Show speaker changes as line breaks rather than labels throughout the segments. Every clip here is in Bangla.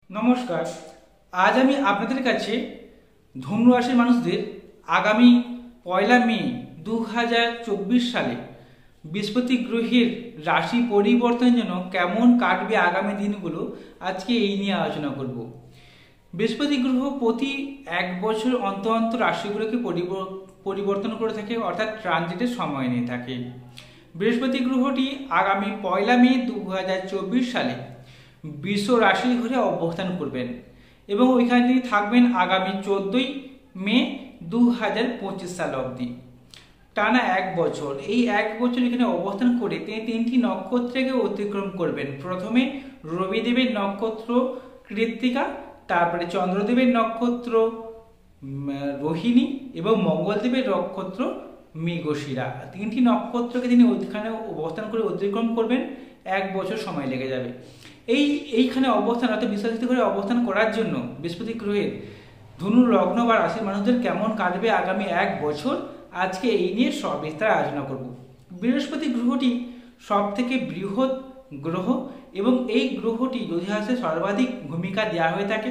নমস্কার। আজ আমি আপনাদের কাছে ধনু রাশির মানুষদের আগামী 1 মে 2024 সালে বৃহস্পতি গ্রহের রাশি পরিবর্তনের জন্য কেমন কাটবে আগামী দিনগুলো, আজকে এই নিয়ে আলোচনা করব। বৃহস্পতি গ্রহ প্রতি 1 বছর অন্তর অন্তর রাশিগুলোকে পরিবর্তন করে থাকে, অর্থাৎ ট্রানজিটের সময় নিয়ে থাকে। বৃহস্পতি গ্রহটি আগামী 1 মে 2024 সালে বৃষ রাশির ঘরে অবস্থান করবেন এবং ওইখানে তিনি থাকবেন আগামী 14 মে 2025 সাল অবধি, টানা 1 বছর। এই 1 বছর এখানে অবস্থান করে তিনি 3টি নক্ষত্রকে অতিক্রম করবেন। প্রথমে রবিদেবের নক্ষত্র কৃত্তিকা, তারপরে চন্দ্রদেবের নক্ষত্র রোহিণী এবং মঙ্গলদেবের নক্ষত্র মৃগশিরা। 3টি নক্ষত্রকে তিনি ওইখানে অবস্থান করে অতিক্রম করবেন। 1 বছর সময় লেগে যাবে। এইখানে অবস্থান, অর্থাৎ বৃহস্পতি গ্রহে অবস্থান করার জন্য বৃহস্পতি গ্রহের ধনু লগ্ন বা রাশির মানুষদের কেমন কাটবে আগামী 1 বছর, আজকে এই নিয়ে সবিস্তারে আলোচনা করব। বৃহস্পতি গ্রহটি সব থেকে বৃহৎ গ্রহ এবং এই গ্রহটি জ্যোতিষশাস্ত্রে সর্বাধিক ভূমিকা দেওয়া হয়ে থাকে,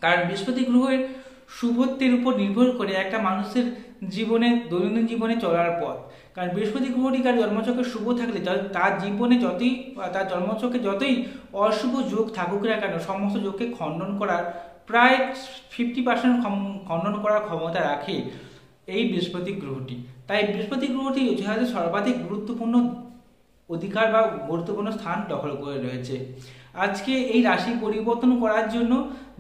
কারণ বৃহস্পতি গ্রহের শুভত্বের উপর নির্ভর করে একটা মানুষের জীবনে, দৈনন্দিন জীবনে চলার পথ। কারণ বৃহস্পতি গ্রহটি তার জন্মছকে শুভ থাকলে তার জীবনে তার জন্মছকে যতই অশুভ যোগ থাকুক না কেন, সমস্ত যোগকে খণ্ডন করার প্রায় 50% খণ্ডন করার ক্ষমতা রাখে এই বৃহস্পতি গ্রহটি। তাই বৃহস্পতি গ্রহটি জ্যোতিষশাস্ত্রে সর্বাধিক গুরুত্বপূর্ণ অধিকার বা গুরুত্বপূর্ণ স্থান দখল করে রয়েছে। আজকে এই রাশি পরিবর্তন করার জন্য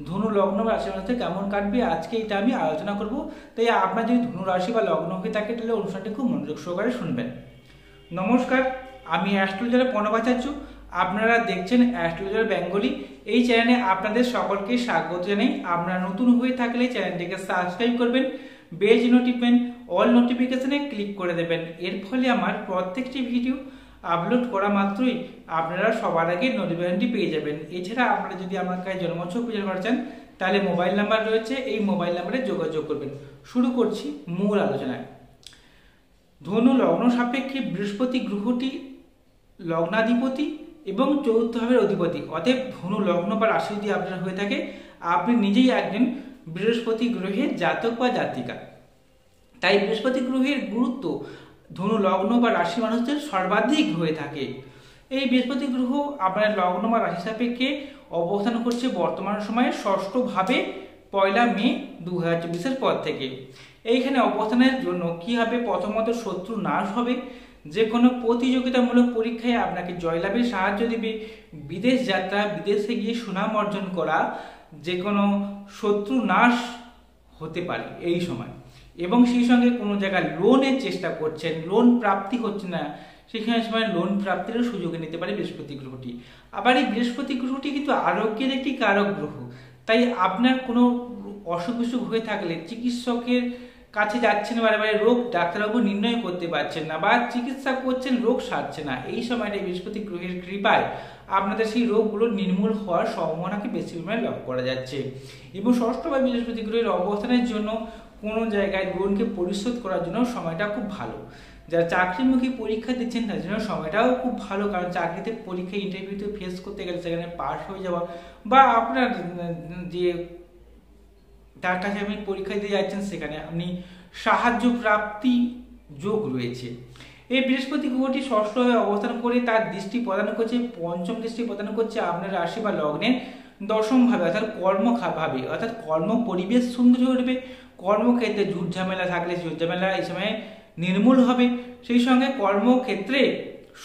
ধনু লগ্ন বা রাশি মানুষদের কেমন কাটবে, আজকে এটা আমি আলোচনা করব। তাই আপনার যদি ধনু রাশি বা লগ্ন হয়ে থাকে তাহলে অনুষ্ঠানটি খুব মনোযোগ সহকারে শুনবেন। নমস্কার, আমি অ্যাস্ট্রোলজার প্রণবাচার্য। আপনারা দেখছেন অ্যাস্ট্রোলজার বেঙ্গলি। এই চ্যানেলে আপনাদের সকলকে স্বাগত জানাই। আপনারা নতুন হয়ে থাকলে চ্যানেলটিকে সাবস্ক্রাইব করবেন, বেল চিহ্ন টিপবেন, অল নোটিফিকেশনে ক্লিক করে দেবেন। এর ফলে আমার প্রত্যেকটি ভিডিও আপলোড করা মাত্রই আপনারা সবার আগে নোটিফিকেশনটি পেয়ে যাবেন। এছাড়া আপনারা যদি আমার কাছে জন্মছক বিচার করা চান তাহলে মোবাইল নাম্বার রয়েছে, এই মোবাইল নাম্বারে যোগাযোগ করবেন। শুরু করছি মূল আলোচনায়। ধনু লগ্ন সাপেক্ষে বৃহস্পতি গ্রহটি লগ্নাধিপতি এবং চতুর্থ ভাবের অধিপতি। অতএব ধনু লগ্ন বা রাশি যদি আপনার হয়ে থাকে, আপনি নিজেই একজন বৃহস্পতি গ্রহের জাতক বা জাতিকা। তাই বৃহস্পতি গ্রহের গুরুত্ব ধনু লগ্ন বা রাশি মানুষদের সর্বাধিক হয়ে থাকে। এই বৃহস্পতি গ্রহ আপনার লগ্ন বা রাশি সাপেক্ষে অবস্থান করছে বর্তমান সময়ে ষষ্ঠ ভাবে 1 মে 2024 পর থেকে। এইখানে অবস্থানের জন্য কি হবে? প্রথমত শত্রু নাশ হবে, যে কোনো প্রতিযোগিতামূলক পরীক্ষায় আপনাকে জয়লাভে সাহায্য দেবে। বিদেশ যাত্রা, বিদেশে গিয়ে সুনাম অর্জন করা, যে কোনো শত্রু নাশ হতে পারে এই সময়। এবং সেই সঙ্গে কোনো জায়গায় লোনের চেষ্টা করছেন, লোন প্রাপ্তি হচ্ছে না, সেখানে সময় লোন প্রাপ্তিরও সুযোগ নিতে পারে বৃহস্পতি গ্রহটি। আবার এই বৃহস্পতি গ্রহটি কিন্তু আরোগ্যের একটি কারক গ্রহ। তাই আপনার কোনো অসুখ বিসুখ হয়ে থাকলে চিকিৎসকের কাছে যাচ্ছেন, বারে রোগ ডাক্তারবাবু নির্ণয় করতে পারছেন না, বা চিকিৎসা করছেন, রোগ সারছে না, এই সময়টা বৃহস্পতি গ্রহের কৃপায় আপনাদের সেই রোগগুলো নির্মূল হওয়ার সম্ভাবনাকে বেশি পরিমাণে লক্ষ্য করা যাচ্ছে। এবং ষষ্ঠভাবে বৃহস্পতি গ্রহের অবস্থানের জন্য কোনো জায়গায় লোনকে পরিশোধ করার জন্য সময়টা খুব ভালো। যারা চাকরিমুখী পরীক্ষা দিচ্ছেন তার জন্য সময়টাও খুব ভালো, কারণ চাকরিতে পরীক্ষা ইন্টারভিউতে ফেস করতে গেলে সেখানে পাস হয়ে যাওয়া, বা আপনার যে তার কাছে আপনি পরীক্ষা দিতে যাচ্ছেন সেখানে আপনি সাহায্য প্রাপ্তি যোগ রয়েছে। এই বৃহস্পতি গ্রহটি ষষ্ঠভাবে অবস্থান করে তার দৃষ্টি প্রদান করছে, পঞ্চম দৃষ্টি প্রদান করছে আপনার রাশি বা লগ্নের দশম ভাবে, অর্থাৎ কর্মভাবে, অর্থাৎ কর্ম পরিবেশ সুন্দর হয়ে উঠবে। কর্মক্ষেত্রে ঝুট ঝামেলা থাকলে ঝুট ঝামেলা এই সময়ে নির্মূল হবে। সেই সঙ্গে কর্মক্ষেত্রে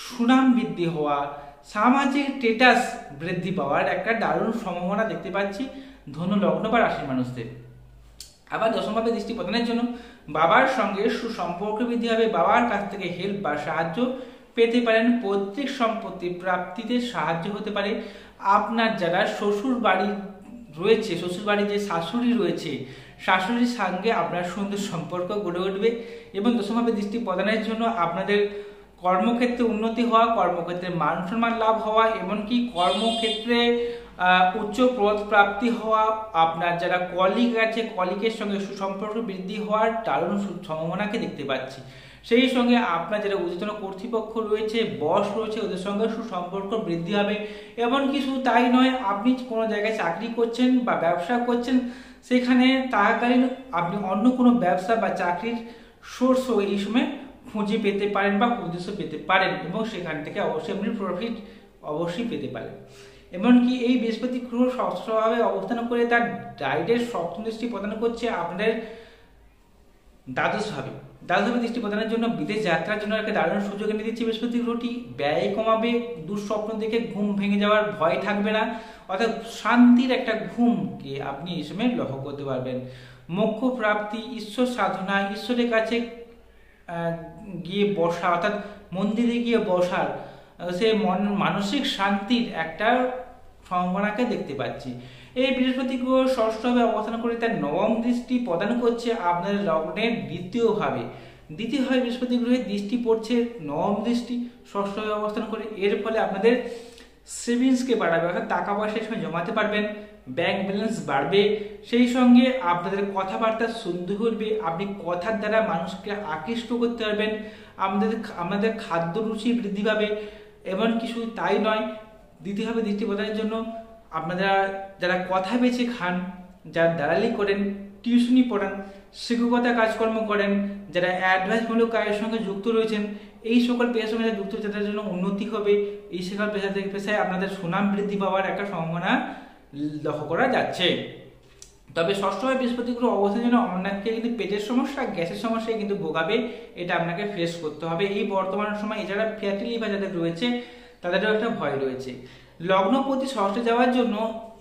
সুনাম বৃদ্ধি হওয়া, সামাজিক স্ট্যাটাস বৃদ্ধি পাওয়ার একটা দারুণ সম্ভাবনা দেখতে পাচ্ছি ধনু লগ্ন বা রাশির মানুষদের। আবার দশমভাবে দৃষ্টি প্রদানের জন্য বাবার সঙ্গে সুসম্পর্ক বৃদ্ধি হবে, বাবার কাছ থেকে হেল্প বা সাহায্য পেতে পারেন, পৈতৃক সম্পত্তি প্রাপ্তিতে সাহায্য হতে পারে। আপনার যারা শ্বশুর বাড়ি রয়েছে, শ্বশুর বাড়ি যে শাশুড়ি রয়েছে, শাশুড়ির সঙ্গে আপনার সুন্দর সম্পর্ক গড়ে উঠবে। এবং দশমভাবে দৃষ্টি প্রদানের জন্য আপনাদের কর্মক্ষেত্রে উন্নতি হওয়া, কর্মক্ষেত্রে মান সম্মান লাভ হওয়া, এমনকি কর্মক্ষেত্রে উচ্চ পদ প্রাপ্তি হওয়া, আপনার যারা কলিগ আছে কলিগের সঙ্গে সুসম্পর্ক বৃদ্ধি হওয়ার দারুণ সম্ভাবনাকে দেখতে পাচ্ছি। সেই সঙ্গে আপনার যারা ঊর্ধ্বতন কর্তৃপক্ষ রয়েছে, বস রয়েছে, ওদের সঙ্গে সুসম্পর্ক বৃদ্ধি হবে। এমনকি শুধু তাই নয়, আপনি কোনো জায়গায় চাকরি করছেন বা ব্যবসা করছেন, সেখানে থাকাকালীন আপনি অন্য কোনো ব্যবসা বা চাকরির সোর্সও এই সময় খুঁজে পেতে পারেন বা উদ্দেশ্য পেতে পারেন, এবং সেখান থেকে অবশ্যই আপনি প্রফিট অবশ্যই পেতে পারেন। এমনকি এই বৃহস্পতি গ্রহ ষষ্ঠভাবে অবস্থান করে তার ডাইরেক্ট সপ্তম দৃষ্টি প্রদান করছে আপনাদের দ্বাদশভাবে দৃষ্টি প্রদানের জন্য বিদেশ যাত্রার জন্য একটা দারুণ সুযোগ এনে দিচ্ছে বৃহস্পতি গ্রহটি। ব্যয় কমাবে, দুঃস্বপ্ন দেখে ঘুম ভেঙে যাওয়ার ভয় থাকবে না, অর্থাৎ শান্তির একটা ঘুমকে আপনি এই সময় লক্ষ্য করতে পারবেন। মোক্ষ প্রাপ্তি, ঈশ্বর সাধনা, ঈশ্বরের কাছে গিয়ে বসা, অর্থাৎ মন্দিরে গিয়ে বসার সে মানসিক শান্তির একটা সম্ভাবনাকে দেখতে পাচ্ছি। এই বৃহস্পতি গ্রহ ষষ্ঠভাবে অবস্থান করে তার নবম দৃষ্টি প্রদান করছে আপনাদের লগ্নের দ্বিতীয়ভাবে বৃহস্পতি গ্রহের দৃষ্টি পড়ছে, নবম দৃষ্টি ষষ্ঠভাবে অবস্থান করে। এর ফলে আপনাদের সেভিংসকে বাড়াবে, অর্থাৎ টাকা পয়সা সময় জমাতে পারবেন, ব্যাংক ব্যালেন্স বাড়বে। সেই সঙ্গে আপনাদের কথাবার্তা সুন্দর হবে, আপনি কথার দ্বারা মানুষকে আকৃষ্ট করতে পারবেন, আপনাদের খাদ্য রুচি বৃদ্ধি পাবে। এবং কিছু তাই নয়, দ্বিতীয়ভাবে দৃষ্টি প্রদানের জন্য আপনারা যারা কথা বেছে খান, যারা দালালি করেন, টিউশনি পড়ান, শিক্ষকতা কাজকর্ম করেন, যারা অ্যাডভাইসমূলক কাজের সঙ্গে যুক্ত রয়েছেন, এই সকল পেশার সঙ্গে যারা যুক্ত রয়েছে তাদের জন্য উন্নতি হবে। এই সকল পেশায় আপনাদের সুনাম বৃদ্ধি পাওয়ার একটা সম্ভাবনা লক্ষ্য করা যাচ্ছে। তবে ষষ্ঠভাবে বৃহস্পতি গ্রহ অবস্থানের জন্য আপনাকে কিন্তু পেটের সমস্যা, গ্যাসের সমস্যায় কিন্তু ভোগাবে, এটা আপনাকে ফেস করতে হবে এই বর্তমান সময়। এছাড়া ফ্যাটি লিভার যাদের রয়েছে তাদেরও একটা ভয় রয়েছে। লগ্নপতি ষষ্ঠে যাওয়ার জন্য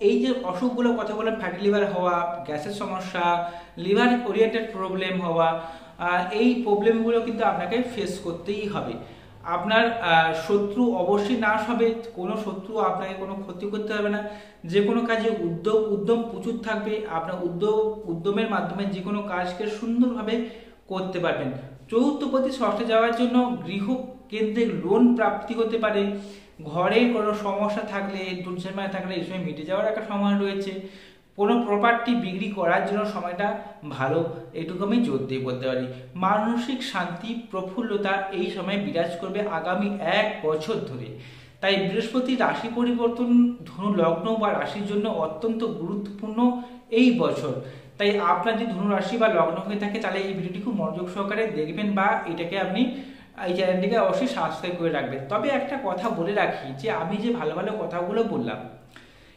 এই যে অসুখগুলো কথা বললাম, ফ্যাটি লিভার হওয়া, গ্যাসের সমস্যা, লিভার ওরিয়েন্টেড প্রবলেম হওয়া, এই প্রবলেমগুলো কিন্তু আপনাকে ফেস করতেই হবে। আপনার শত্রু অবশ্যই নাশ হবে, কোনো শত্রু আপনাকে কোনো ক্ষতি করতে পারবে না। যে কোনো কাজে উদ্যম প্রচুর থাকবে, আপনার উদ্যমের মাধ্যমে যে কোনো কাজকে সুন্দরভাবে করতে পারবেন। চতুর্থপতি ষষ্ঠে যাওয়ার জন্য গৃহ কেন্দ্রিক লোন প্রাপ্তি হতে পারে, ঘরে কোনো সমস্যা থাকলে, দুর্ঝামেলা থাকলে এই সময় মিটে যাওয়ার একটা সময় রয়েছে। কোনো প্রপার্টি বিক্রি করার জন্য সময়টা ভালো, এটুকু আমি জোর দিয়ে বলতে পারি। মানসিক শান্তি, প্রফুল্লতা এই সময় বিরাজ করবে আগামী 1 বছর ধরে। তাই বৃহস্পতি রাশি পরিবর্তন ধনু লগ্ন বা রাশির জন্য অত্যন্ত গুরুত্বপূর্ণ এই বছর। তাই আপনার যদি ধনু রাশি বা লগ্ন হয়ে থাকে তাহলে এই ভিডিওটি খুব মনোযোগ সহকারে দেখবেন, বা এটাকে আপনি এই চ্যানেলটিকে অবশ্যই সাবস্ক্রাইব করে রাখবেন। তবে একটা কথা বলে রাখি, যে আমি যে ভালো ভালো কথাগুলো বললাম,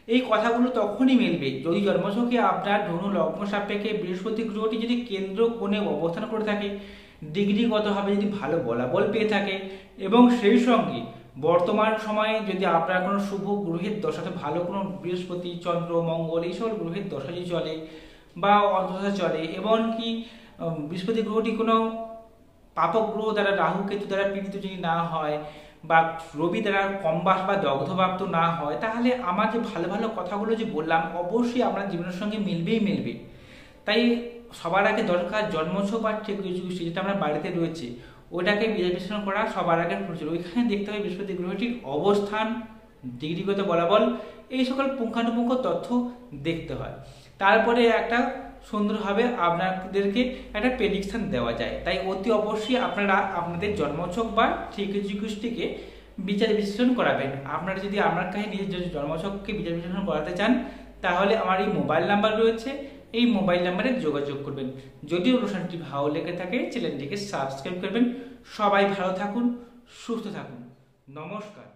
এই কথাগুলো তখনই মিলবে যদি জন্মছকে আপনার ধনু লগ্ন সাপেক্ষে বৃহস্পতি গ্রহটি যদি কেন্দ্র কোণে অবস্থান করে থাকে, ডিগ্রিগতভাবে যদি ভালো বলাবল পেয়ে থাকে, এবং সেই সঙ্গে বর্তমান সময়ে যদি আপনার কোনো শুভ গ্রহের দশাতে ভালো কোনো বৃহস্পতি, চন্দ্র, মঙ্গল এই সকল গ্রহের দশা যদি চলে বা অন্তর্দশা চলে, এমনকি বৃহস্পতি গ্রহটি কোনো পাপক গ্রহ দ্বারা, রাহু কেতু দ্বারা পীড়িত যদি না হয়, বা রবি দ্বারা কম্বাস বা দগ্ধপ্রাপ্ত না হয়, তাহলে আমার যে ভালো ভালো কথাগুলো যে বললাম অবশ্যই আপনার জীবনের সঙ্গে মিলবে। তাই সবার আগে দরকার জন্মছক বা টেকনোলজি যেটা আমরা বাড়িতে রয়েছে ওটাকে বিচার বিশ্লেষণ করা সবার আগে প্রয়োজন। ওইখানে দেখতে হবে বৃহস্পতি গ্রহটির অবস্থান, ডিগ্রিগত বলাবল, এই সকল পুঙ্খানুপুঙ্খ তথ্য দেখতে হয়। তারপরে একটা সুন্দরভাবে আপনাদেরকে একটা প্রেডিকশন দেওয়া যায়। তাই অতি অবশ্যই আপনারা আপনাদের জন্মছক বা টেকনোলজিকে বিচার বিশ্লেষণ করাবেন। আপনারা যদি আমার কাছে নিজের জন্মছককে বিচার বিশ্লেষণ করাতে চান, তাহলে আমার এই মোবাইল নাম্বার রয়েছে, এই মোবাইল নাম্বারে যোগাযোগ করবেন। যদি অনুষ্ঠানটি ভালো লেগে থাকে চ্যানেলটিকে সাবস্ক্রাইব করবেন। সবাই ভালো থাকুন, সুস্থ থাকুন, নমস্কার।